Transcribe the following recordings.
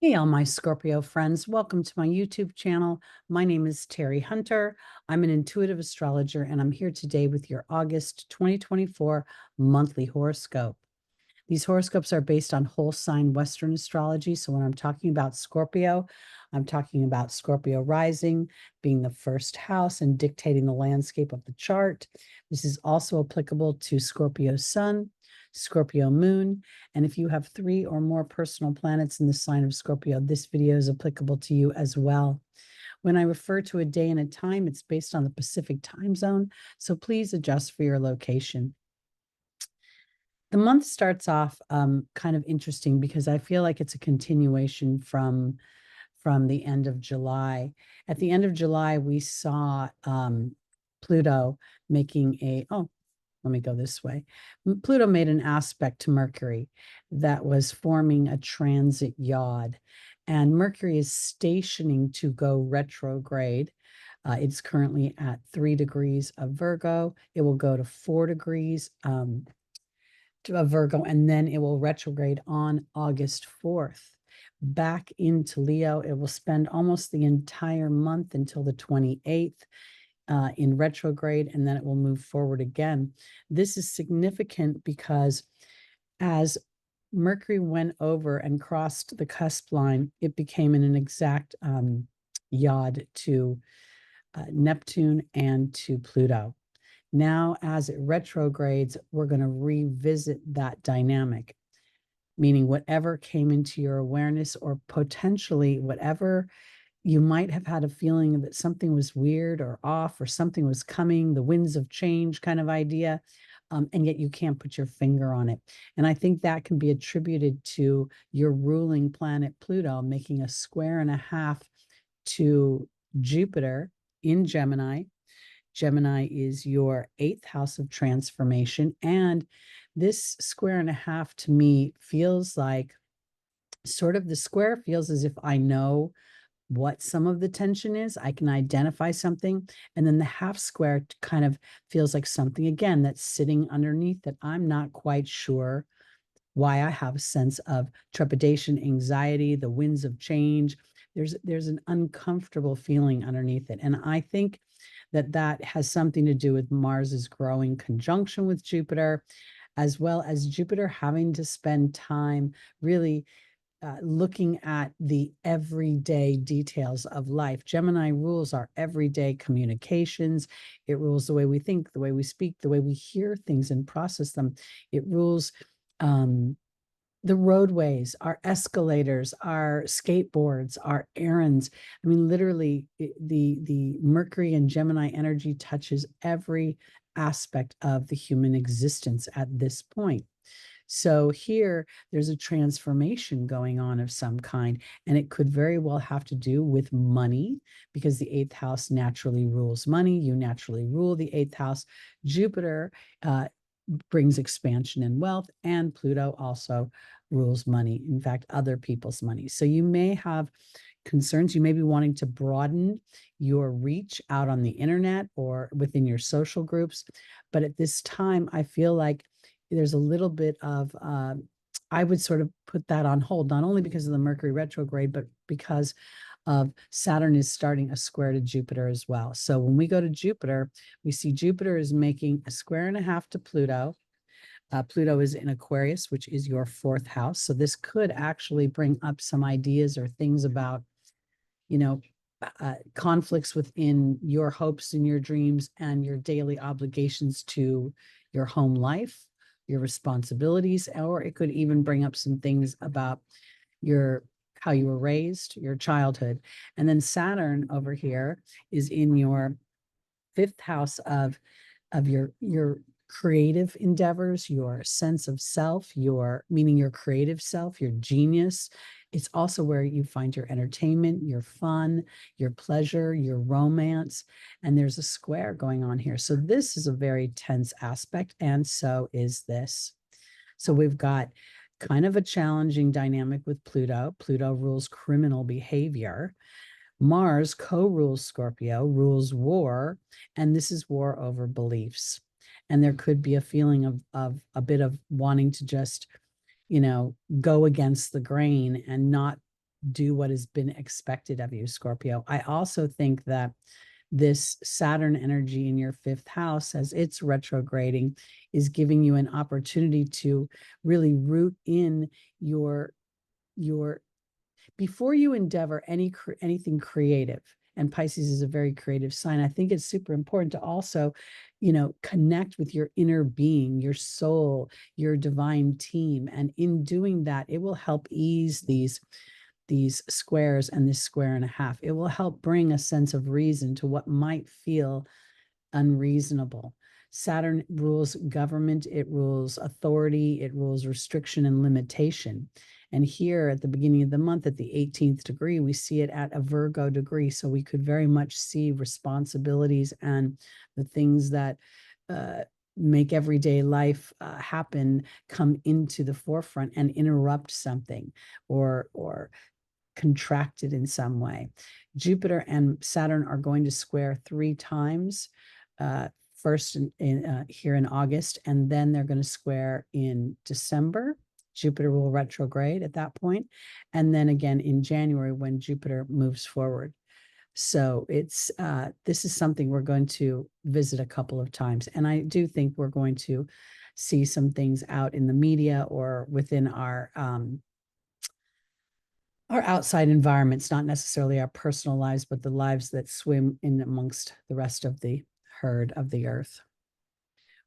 Hey, all my Scorpio friends. Welcome to my YouTube channel. My name is Teri Hunter. I'm an intuitive astrologer, and I'm here today with your August 2024 monthly horoscope. These horoscopes are based on whole sign Western astrology. So when I'm talking about Scorpio, I'm talking about Scorpio rising being the first house and dictating the landscape of the chart. This is also applicable to Scorpio sun, Scorpio moon. And if you have 3 or more personal planets in the sign of Scorpio, this video is applicable to you as well. When I refer to a day and a time, it's based on the Pacific time zone. So please adjust for your location. The month starts off kind of interesting because I feel like it's a continuation from the end of July. At the end of July, we saw Pluto making let me go this way. Pluto made an aspect to Mercury that was forming a transit yod, and Mercury is stationing to go retrograde. It's currently at 3 degrees of Virgo. It will go to 4 degrees to a Virgo, and then it will retrograde on August 4th back into Leo. It will spend almost the entire month until the 28th in retrograde, and then it will move forward again. This is significant because as Mercury went over and crossed the cusp line, it became in an exact yod to Neptune and to Pluto. Now, as it retrogrades, we're going to revisit that dynamic, meaning whatever came into your awareness, or potentially whatever you might have had a feeling that something was weird or off, or something was coming, the winds of change kind of idea, and yet you can't put your finger on it. And I think that can be attributed to your ruling planet Pluto making a square and a half to Jupiter in Gemini. Gemini is your 8th house of transformation. And this square and a half to me feels like sort of the square feels as if I know what some of the tension is. I can identify something. And then the half square kind of feels like something, again, that's sitting underneath that I'm not quite sure why I have a sense of trepidation, anxiety, the winds of change. There's an uncomfortable feeling underneath it. And I think that has something to do with Mars's growing conjunction with Jupiter, as well as Jupiter having to spend time really looking at the everyday details of life. Gemini rules our everyday communications. It rules the way we think, the way we speak, the way we hear things and process them. It rules the roadways, our escalators, our skateboards, our errands. I mean, literally, the Mercury and Gemini energy touches every aspect of the human existence at this point. So here, there's a transformation going on of some kind, and it could very well have to do with money, because the 8th house naturally rules money. You naturally rule the 8th house. Jupiter brings expansion and wealth, and Pluto also rules money. In fact, other people's money. So you may have concerns. You may be wanting to broaden your reach out on the internet or within your social groups. But at this time, I feel like there's a little bit of, I would sort of put that on hold, not only because of the Mercury retrograde, but because of Saturn is starting a square to Jupiter as well. So when we go to Jupiter, we see Jupiter is making a square and a half to Pluto. Pluto is in Aquarius, which is your 4th house. So this could actually bring up some ideas or things about, conflicts within your hopes and your dreams and your daily obligations to your home life, your responsibilities, or it could even bring up some things about how you were raised, your childhood. And then Saturn over here is in your 5th house of your creative endeavors, your sense of self, meaning your creative self, your genius. It's also where you find your entertainment, your fun, your pleasure, your romance. And there's a square going on here. So this is a very tense aspect, and so is this. So we've got kind of a challenging dynamic with Pluto. Pluto rules criminal behavior. Mars co-rules Scorpio, rules war, and this is war over beliefs. And there could be a feeling of a bit of wanting to just, go against the grain and not do what has been expected of you, Scorpio. I also think that this Saturn energy in your fifth house, as it's retrograding, is giving you an opportunity to really root in your before you endeavor anything creative. And Pisces is a very creative sign. I think it's super important to also, connect with your inner being, your soul, your divine team. And in doing that, it will help ease these squares and this square and a half. It will help bring a sense of reason to what might feel unreasonable. Saturn rules government, it rules authority, it rules restriction and limitation. And here at the beginning of the month, at the 18th degree, we see it at a Virgo degree. So we could very much see responsibilities and the things that make everyday life happen come into the forefront and interrupt something or contracted in some way. Jupiter and Saturn are going to square 3 times. First here in August, and then they're going to square in December. Jupiter will retrograde at that point, and then again in January when Jupiter moves forward. So it's this is something we're going to visit a couple of times, and I do think we're going to see some things out in the media or within our outside environments, not necessarily our personal lives, but the lives that swim in amongst the rest of the herd of the earth.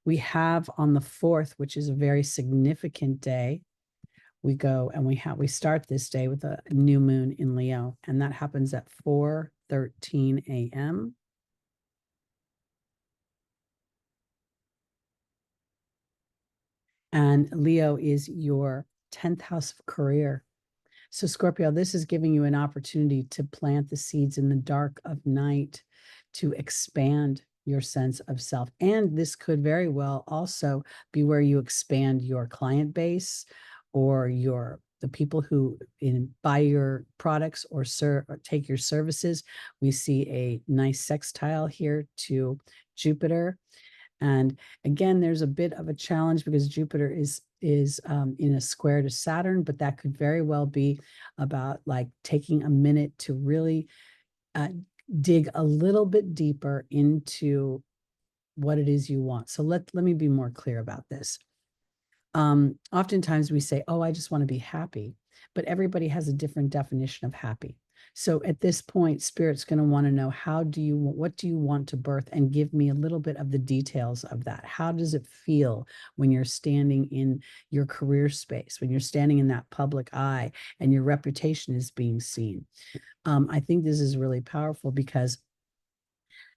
We have on the 4th, which is a very significant day, we go and we start this day with a new moon in Leo, and that happens at 4:13 a.m. And Leo is your 10th house of career. So Scorpio, this is giving you an opportunity to plant the seeds in the dark of night, to expand your sense of self. And this could very well also be where you expand your client base or the people who buy your products or take your services. We see a nice sextile here to Jupiter. And again, there's a bit of a challenge because Jupiter is in a square to Saturn, but that could very well be about like taking a minute to really dig a little bit deeper into what it is you want. So let me be more clear about this. Oftentimes we say, oh, I just want to be happy, but everybody has a different definition of happy. So at this point, Spirit's going to want to know, what do you want to birth, and give me a little bit of the details of that. How does it feel when you're standing in your career space, when you're standing in that public eye and your reputation is being seen? I think this is really powerful because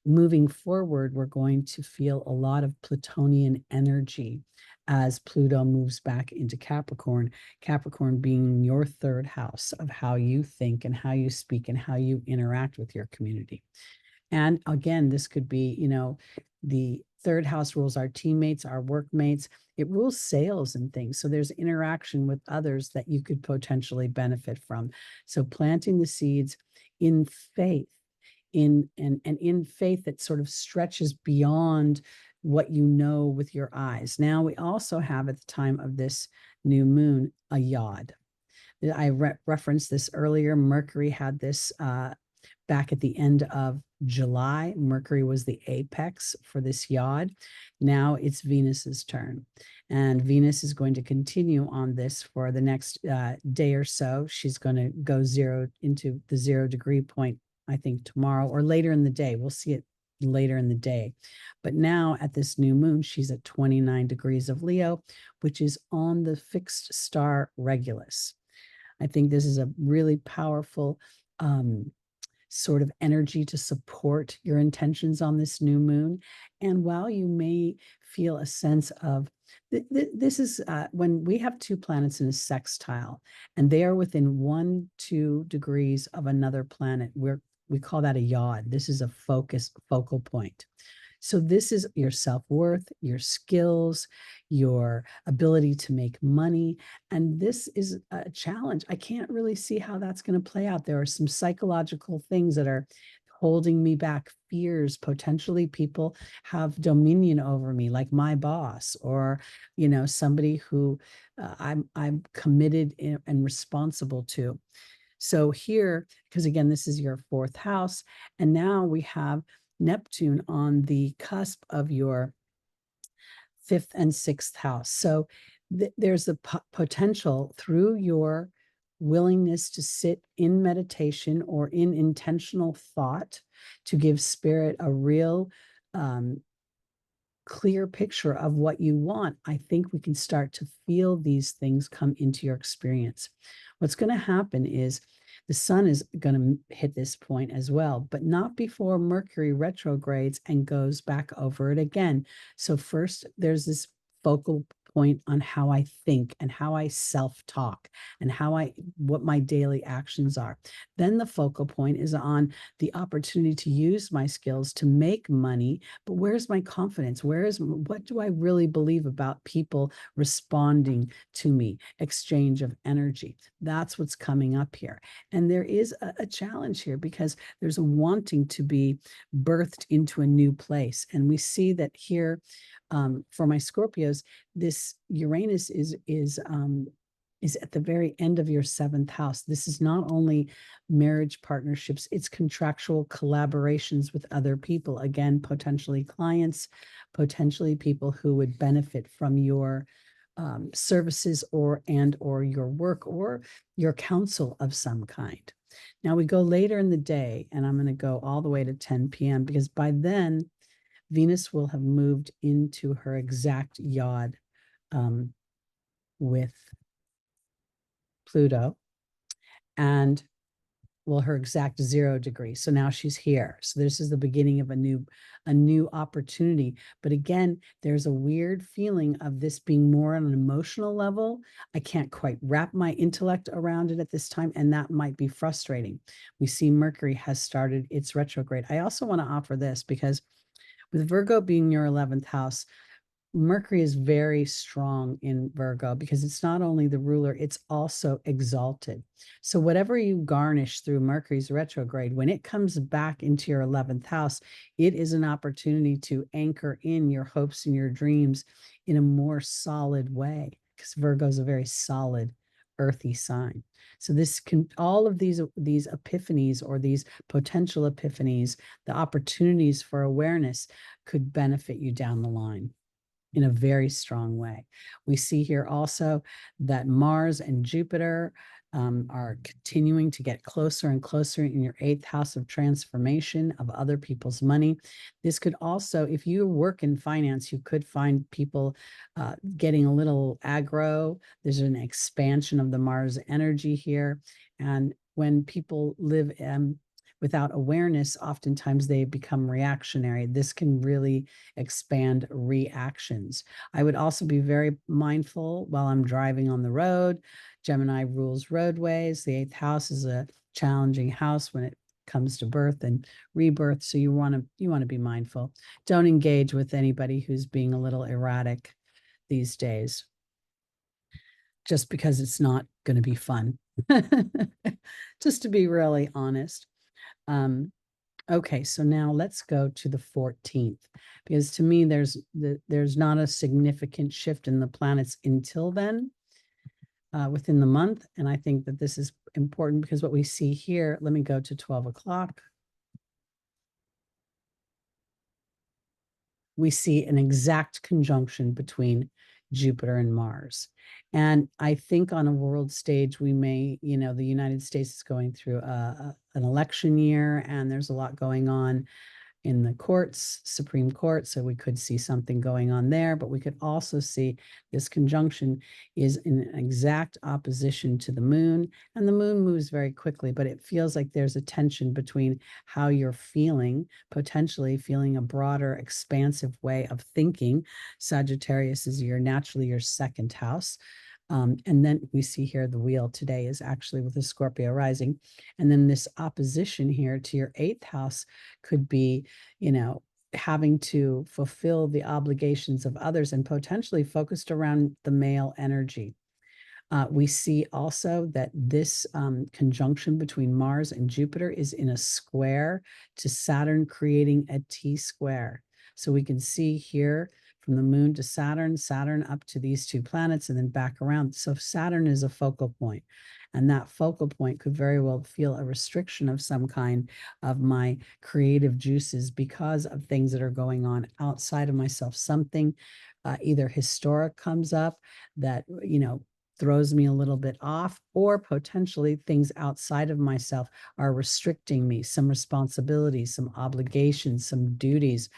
moving forward, we're going to feel a lot of Plutonian energy as Pluto moves back into Capricorn, Capricorn being your 3rd house of how you think and how you speak and how you interact with your community. And again, this could be, the 3rd house rules our teammates, our workmates. It rules sales and things. So there's interaction with others that you could potentially benefit from. So planting the seeds in faith, in faith that sort of stretches beyond what you know with your eyes. Now, we also have at the time of this new moon a yod. I referenced this earlier. Mercury had this back at the end of July. Mercury was the apex for this yod. Now it's Venus's turn, and Venus is going to continue on this for the next day or so. She's going to go into the 0 degree point, I think tomorrow or later in the day. We'll see it later in the day. But now at this new moon, she's at 29 degrees of Leo, which is on the fixed star Regulus. I think this is a really powerful sort of energy to support your intentions on this new moon. And while you may feel a sense of this is when we have 2 planets in a sextile and they are within 1-2 degrees of another planet, we call that a yod. This is a focal point. So this is your self-worth, your skills, your ability to make money. And this is a challenge. I can't really see how that's going to play out. There are some psychological things that are holding me back, fears. Potentially people have dominion over me, like my boss, or, somebody who I'm committed and responsible to. So here, because again, this is your fourth house, and now we have Neptune on the cusp of your fifth and sixth house. So there's the potential through your willingness to sit in meditation or in intentional thought to give spirit a real clear picture of what you want. I think we can start to feel these things come into your experience. What's going to happen is the sun is going to hit this point as well, but not before Mercury retrogrades and goes back over it again. So first there's this focal point on how I think and how I self-talk and what my daily actions are. Then the focal point is on the opportunity to use my skills to make money, but where's my confidence? What do I really believe about people responding to me? Exchange of energy. That's what's coming up here. And there is a challenge here because there's a wanting to be birthed into a new place. And we see that here for my Scorpios, this Uranus is at the very end of your seventh house. This is not only marriage partnerships, it's contractual collaborations with other people. Again, potentially clients, potentially people who would benefit from your services or your work or your counsel of some kind. Now we go later in the day, and I'm going to go all the way to 10 p.m. because by then Venus will have moved into her exact yod with Pluto, and her exact 0 degree. So now she's here. So this is the beginning of a new opportunity. But again, there's a weird feeling of this being more on an emotional level. I can't quite wrap my intellect around it at this time, and that might be frustrating. We see Mercury has started its retrograde. I also want to offer this because with Virgo being your 11th house, Mercury is very strong in Virgo because it's not only the ruler, it's also exalted. So whatever you garnish through Mercury's retrograde, when it comes back into your 11th house, it is an opportunity to anchor in your hopes and your dreams in a more solid way, because Virgo is a very solid, earthy sign. So all of these epiphanies or these potential epiphanies, the opportunities for awareness could benefit you down the line in a very strong way. We see here also that Mars and Jupiter are continuing to get closer and closer in your 8th house of transformation of other people's money. This could also, if you work in finance, you could find people getting a little aggro. There's an expansion of the Mars energy here. And when people live without awareness, oftentimes they become reactionary. This can really expand reactions. I would also be very mindful while I'm driving on the road. Gemini rules roadways. The 8th house is a challenging house when it comes to birth and rebirth. So you want to be mindful. Don't engage with anybody who's being a little erratic these days, just because it's not going to be fun. Just to be really honest. Okay, so now let's go to the 14th, because to me, there's not a significant shift in the planets until then, within the month. And I think that this is important because what we see here, let me go to 12 o'clock. We see an exact conjunction between Jupiter and Mars. And I think on a world stage, we may, the United States is going through an election year, and there's a lot going on in the courts, Supreme Court. So we could see something going on there, but we could also see this conjunction is in exact opposition to the moon, and the moon moves very quickly, but it feels like there's a tension between how you're feeling, potentially feeling a broader, expansive way of thinking. Sagittarius is naturally your 2nd house. And then we see here the wheel today is actually with the Scorpio rising. And then this opposition here to your 8th house could be, having to fulfill the obligations of others and potentially focused around the male energy. We see also that this conjunction between Mars and Jupiter is in a square to Saturn, creating a T square. So we can see here from the moon to Saturn, Saturn up to these two planets, and then back around. So Saturn is a focal point, and that focal point could very well feel a restriction of some kind of my creative juices because of things that are going on outside of myself. Something either historic comes up that, throws me a little bit off, or potentially things outside of myself are restricting me, some responsibilities, some obligations, some duties.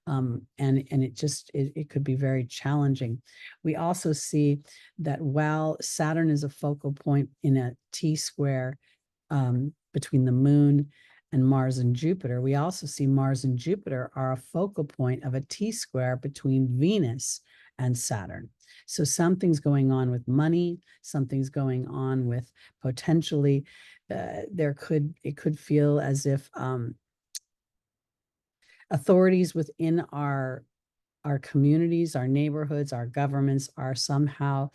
And it could be very challenging. We also see that while Saturn is a focal point in a T square between the moon and Mars and Jupiter, we also see Mars and Jupiter are a focal point of a T square between Venus and Saturn. So something's going on with money, something's going on with potentially, it could feel as if authorities within our communities, our neighborhoods, our governments are somehow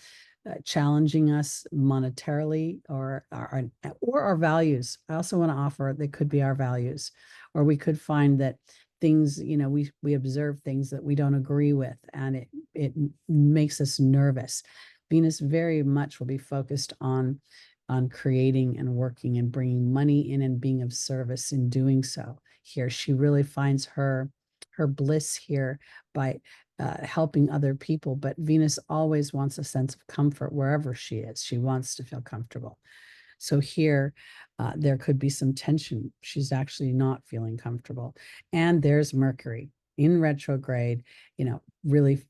challenging us monetarily, or our values. I also want to offer that could be our values, or we could find that things, we observe things that we don't agree with, and it makes us nervous. Venus very much will be focused on creating and working and bringing money in and being of service in doing so. Here, she really finds her bliss here by helping other people. But Venus always wants a sense of comfort wherever she is. She wants to feel comfortable. So here, there could be some tension. She's actually not feeling comfortable. And there's Mercury in retrograde, really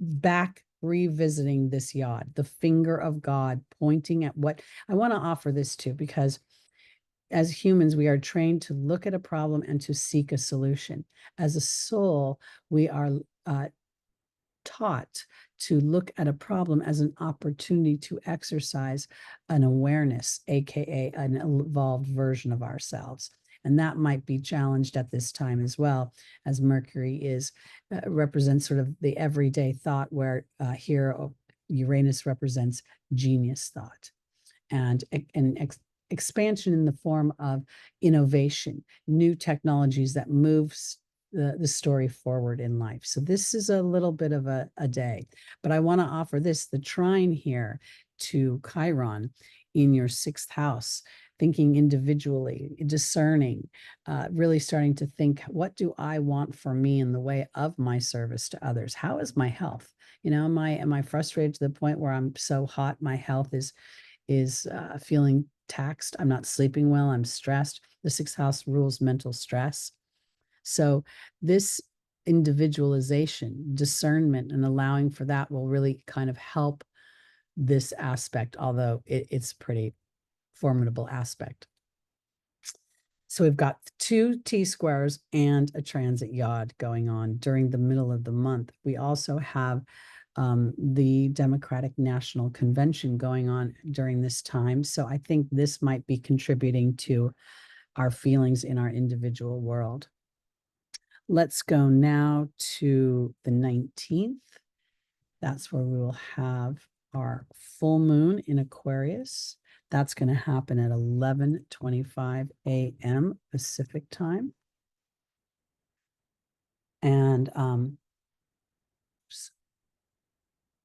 back revisiting this yod, the finger of God pointing at what I want to offer this to, because as humans, we are trained to look at a problem and to seek a solution. As a soul, we are taught to look at a problem as an opportunity to exercise an awareness, aka an evolved version of ourselves. And that might be challenged at this time as well, as Mercury represents sort of the everyday thought, where here Uranus represents genius thought and expansion in the form of innovation, new technologies that moves the story forward in life. So this is a little bit of a day, but I want to offer the trine here to Chiron in your 6th house, thinking individually, discerning, really starting to think, what do I want for me in the way of my service to others? How is my health? Am I frustrated to the point where I'm so hot, my health is feeling taxed? I'm not sleeping well, I'm stressed. The 6th house rules mental stress. So this individualization, discernment, and allowing for that will really kind of help this aspect, although it's a pretty formidable aspect. So we've got 2 T squares and a transit yod going on during the middle of the month. We also have the Democratic National Convention going on during this time. So I think this might be contributing to our feelings in our individual world. Let's go now to the 19th. That's where we will have our full moon in Aquarius. That's going to happen at 11:25 a.m. Pacific time. And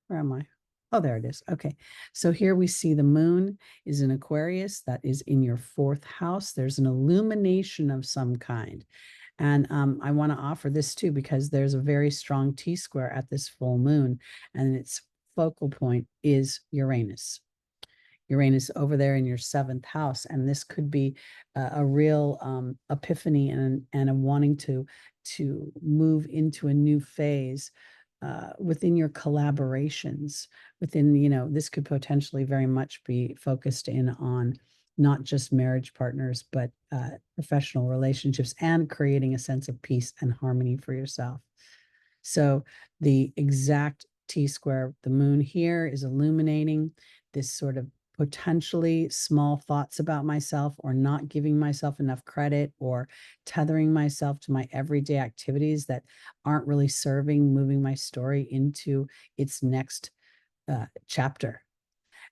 where am I? Oh, there it is. Okay. So here we see the moon is in Aquarius. That is in your 4th house. There's an illumination of some kind. And I want to offer this too, because there's a very strong T square at this full moon, and its focal point is Uranus. Uranus over there in your 7th house. And this could be a real epiphany and a wanting to move into a new phase within your collaborations, within, this could potentially very much be focused in on not just marriage partners, but professional relationships, and creating a sense of peace and harmony for yourself. So the exact T square, the moon here, is illuminating this sort of potentially small thoughts about myself, or not giving myself enough credit, or tethering myself to my everyday activities that aren't really serving moving my story into its next chapter.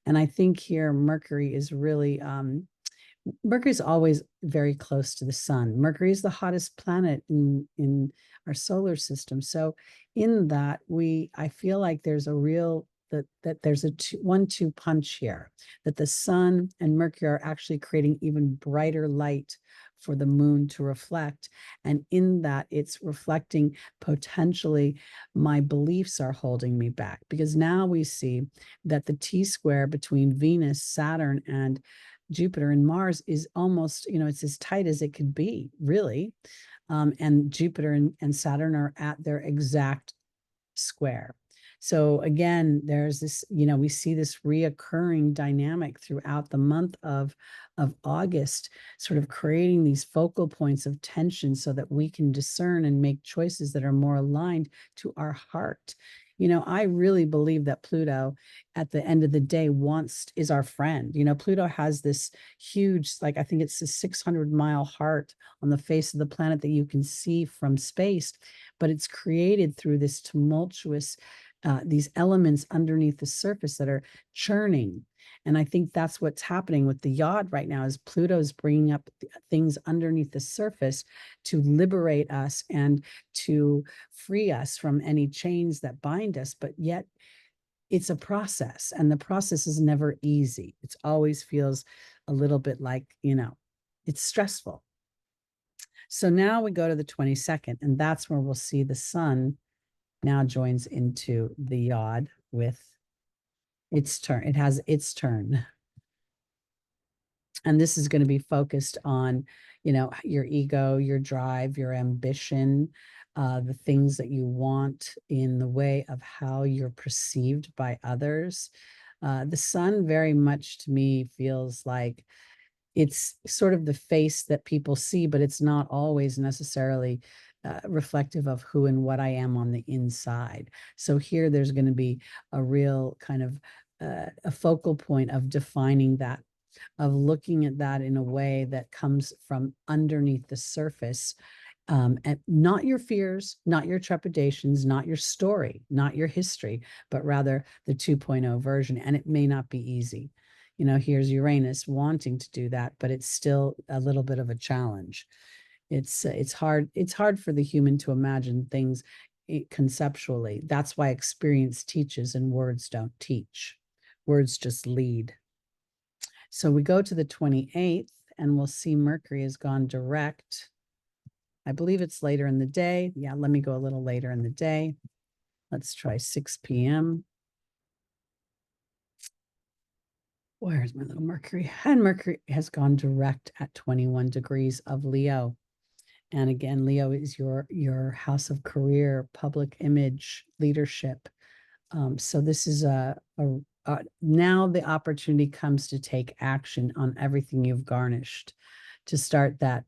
And I think here Mercury is really Mercury is always very close to the sun. Mercury is the hottest planet in our solar system. So in that, I feel like there's a real that there's a 1-2 punch here, that the sun and Mercury are actually creating even brighter light for the moon to reflect. And in that, it's reflecting potentially my beliefs are holding me back, because now we see that the T-square between Venus, Saturn, and Jupiter and Mars is almost, it's as tight as it could be, really. And Jupiter and Saturn are at their exact square. So again, there's this, we see this reoccurring dynamic throughout the month of August, sort of creating these focal points of tension so that we can discern and make choices that are more aligned to our heart. I really believe that Pluto, at the end of the day, is our friend. Pluto has this huge, like, I think it's a 600-mile heart on the face of the planet that you can see from space, but it's created through this tumultuous, these elements underneath the surface that are churning. And I think that's what's happening with the yod right now, is Pluto's bringing up things underneath the surface to liberate us and to free us from any chains that bind us. But yet it's a process, and the process is never easy. It always feels a little bit like, it's stressful. So now we go to the 22nd, and that's where we'll see the sun now joins into the yod with its turn. It has its turn. And this is going to be focused on, your ego, your drive, your ambition, the things that you want in the way of how you're perceived by others. The sun very much to me feels like it's sort of the face that people see, but it's not always necessarily reflective of who and what I am on the inside. So here there's going to be a real kind of a focal point of defining that, of looking at that in a way that comes from underneath the surface. And not your fears, not your trepidations, not your story, not your history, but rather the 2.0 version. And it may not be easy. Here's Uranus wanting to do that, but it's still a little bit of a challenge. It's hard. It's hard for the human to imagine things conceptually. That's why experience teaches and words don't teach. Words just lead. So we go to the 28th, and we'll see Mercury has gone direct. I believe it's later in the day. Yeah, let me go a little later in the day. Let's try 6 p.m. Where's my little Mercury? And Mercury has gone direct at 21 degrees of Leo. And again, Leo is your house of career, public image, leadership. So this is now the opportunity comes to take action on everything you've garnished, to start that,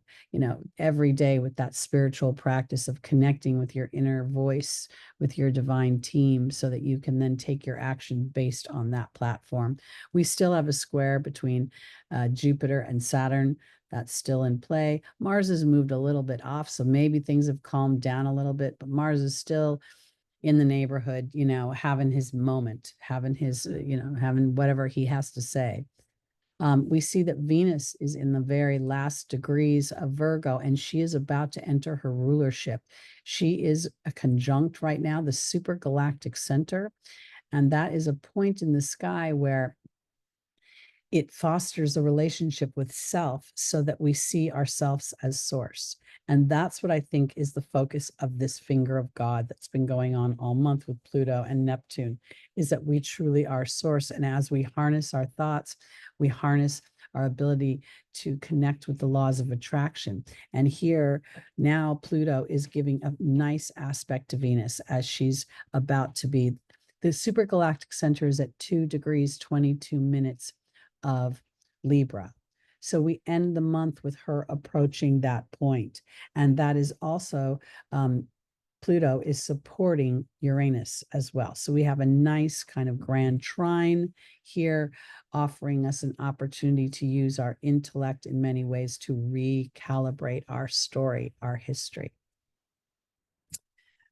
every day with that spiritual practice of connecting with your inner voice, with your divine team, so that you can then take your action based on that platform. We still have a square between Jupiter and Saturn. That's still in play. Mars has moved a little bit off, so maybe things have calmed down a little bit, but Mars is still in the neighborhood, having his moment, having his, having whatever he has to say. We see that Venus is in the very last degrees of Virgo, and she is about to enter her rulership. She is a conjunct right now, the supergalactic center, and that is a point in the sky where it fosters a relationship with self, so that we see ourselves as source. And that's what I think is the focus of this finger of God that's been going on all month with Pluto and Neptune, is that we truly are source. And as we harness our thoughts, we harness our ability to connect with the laws of attraction. And here now Pluto is giving a nice aspect to Venus, as she's about to be, the supergalactic center is at 2 degrees 22 minutes of Libra. So we end the month with her approaching that point. And that is also, Pluto is supporting Uranus as well. So we have a nice kind of grand trine here, offering us an opportunity to use our intellect in many ways to recalibrate our story, our history.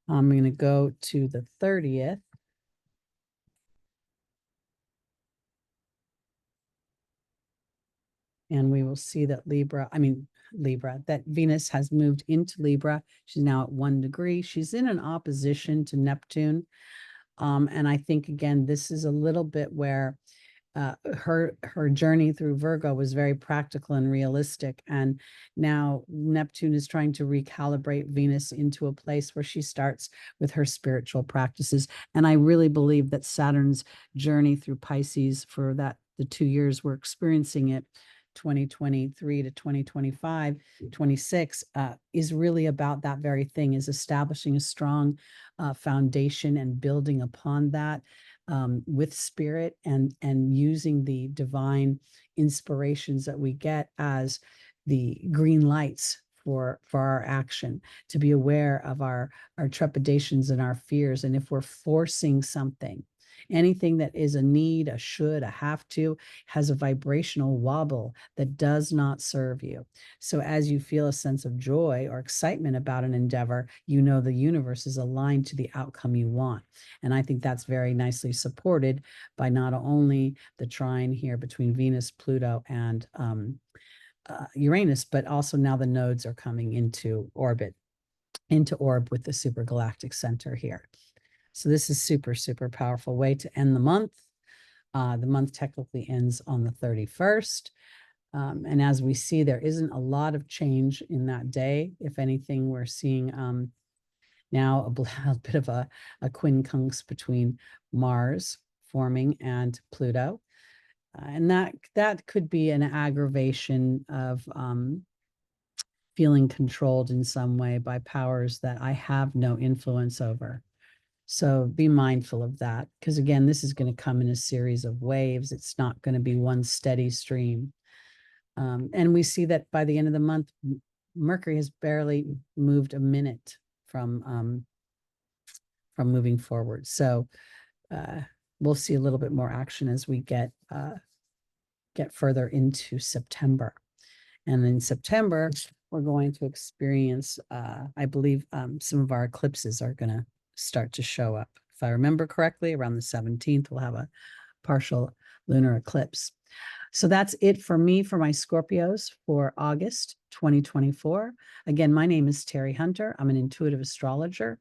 I'm going to go to the 30th. And we will see that Libra, that Venus has moved into Libra. She's now at 1 degree. She's in an opposition to Neptune. And I think, again, this is a little bit where her journey through Virgo was very practical and realistic. And now Neptune is trying to recalibrate Venus into a place where she starts with her spiritual practices. And I really believe that Saturn's journey through Pisces for the 2 years we're experiencing it, 2023 to 2025, 26, is really about that very thing, is establishing a strong foundation and building upon that with spirit, and using the divine inspirations that we get as the green lights for our action, to be aware of our trepidations and our fears. And if we're forcing something, anything that is a need, a should, a have to, has a vibrational wobble that does not serve you. So as you feel a sense of joy or excitement about an endeavor, you know the universe is aligned to the outcome you want. And I think that's very nicely supported by not only the trine here between Venus, Pluto, and Uranus, but also now the nodes are coming into orb with the supergalactic center here. So this is super, super powerful way to end the month. The month technically ends on the 31st. And as we see, there isn't a lot of change in that day. If anything, we're seeing now a bit of a quincunx between Mars forming and Pluto. And that could be an aggravation of feeling controlled in some way by powers that I have no influence over. So be mindful of that, because again, this is going to come in a series of waves. It's not going to be one steady stream. And we see that by the end of the month, Mercury has barely moved a minute from moving forward. So we'll see a little bit more action as we get further into September. And in September, we're going to experience, I believe, some of our eclipses are going to start to show up. If I remember correctly, around the 17th, we'll have a partial lunar eclipse. So that's it for me, for my Scorpios for August 2024. Again, my name is Teri Hunter. I'm an intuitive astrologer.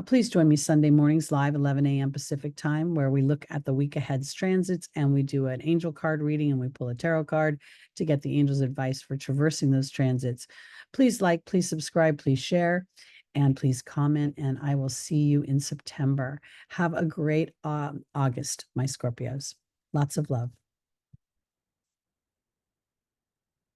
Please join me Sunday mornings live, 11 a.m. Pacific time, where we look at the week ahead's transits and we do an angel card reading and we pull a tarot card to get the angel's advice for traversing those transits. Please like, please subscribe, please share, and please comment, and I will see you in September. Have a great August, my Scorpios. Lots of love.